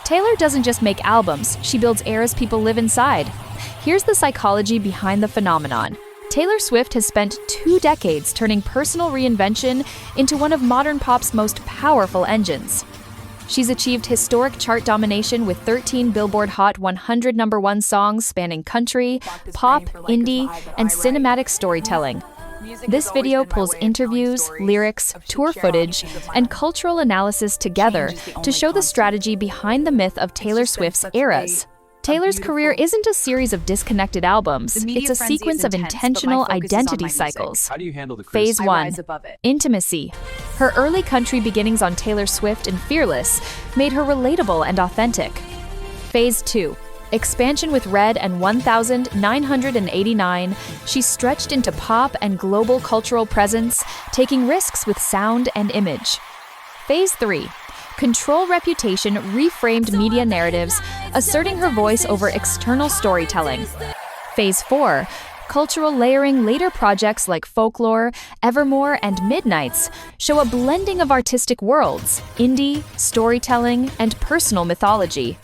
Taylor doesn't just make albums, she builds eras people live inside. Here's the psychology behind the phenomenon. Taylor Swift has spent 2 decades turning personal reinvention into one of modern pop's most powerful engines. She's achieved historic chart domination with 13 Billboard Hot 100 #1 songs spanning country, pop, indie, and cinematic storytelling. This video pulls interviews, lyrics, tour footage, and cultural analysis together to show the strategy behind the myth of Taylor Swift's eras. Taylor's career isn't a series of disconnected albums, it's a sequence of intentional identity cycles. Phase 1. Intimacy. Her early country beginnings on Taylor Swift and Fearless made her relatable and authentic. Phase 2. Expansion with Red and 1989, she stretched into pop and global cultural presence, taking risks with sound and image. Phase 3. Control Reputation reframed media narratives, asserting her voice over external storytelling. Phase 4. Cultural layering. Later projects like Folklore, Evermore, and Midnights show a blending of artistic worlds, indie, storytelling, and personal mythology.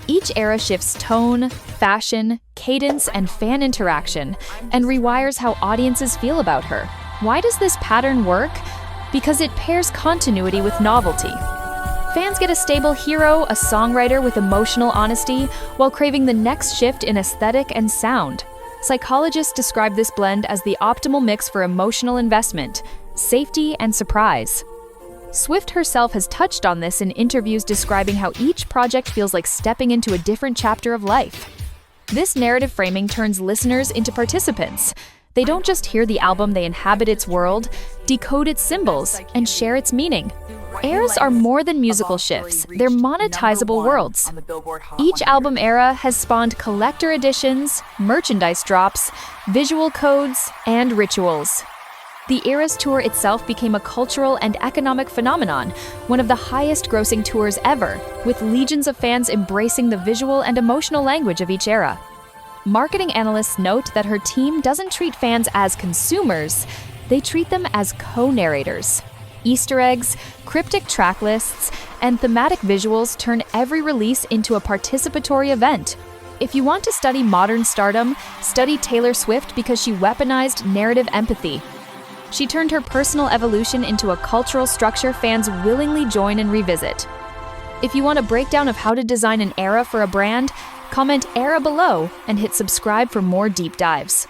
Each era shifts tone, fashion, cadence, and fan interaction, and rewires how audiences feel about her. Why does this pattern work? Because it pairs continuity with novelty. Fans get a stable hero, a songwriter with emotional honesty, while craving the next shift in aesthetic and sound. Psychologists describe this blend as the optimal mix for emotional investment, safety, and surprise. Swift herself has touched on this in interviews, describing how each project feels like stepping into a different chapter of life. This narrative framing turns listeners into participants. They don't just hear the album, they inhabit its world, decode its symbols, and share its meaning. Eras are more than musical shifts, they're monetizable worlds. Each album era has spawned collector editions, merchandise drops, visual codes, and rituals. The Eras Tour itself became a cultural and economic phenomenon, one of the highest-grossing tours ever, with legions of fans embracing the visual and emotional language of each era. Marketing analysts note that her team doesn't treat fans as consumers, they treat them as co-narrators. Easter eggs, cryptic track lists, and thematic visuals turn every release into a participatory event. If you want to study modern stardom, study Taylor Swift because she weaponized narrative empathy. She turned her personal evolution into a cultural structure fans willingly join and revisit. If you want a breakdown of how to design an era for a brand, comment era below and hit subscribe for more deep dives.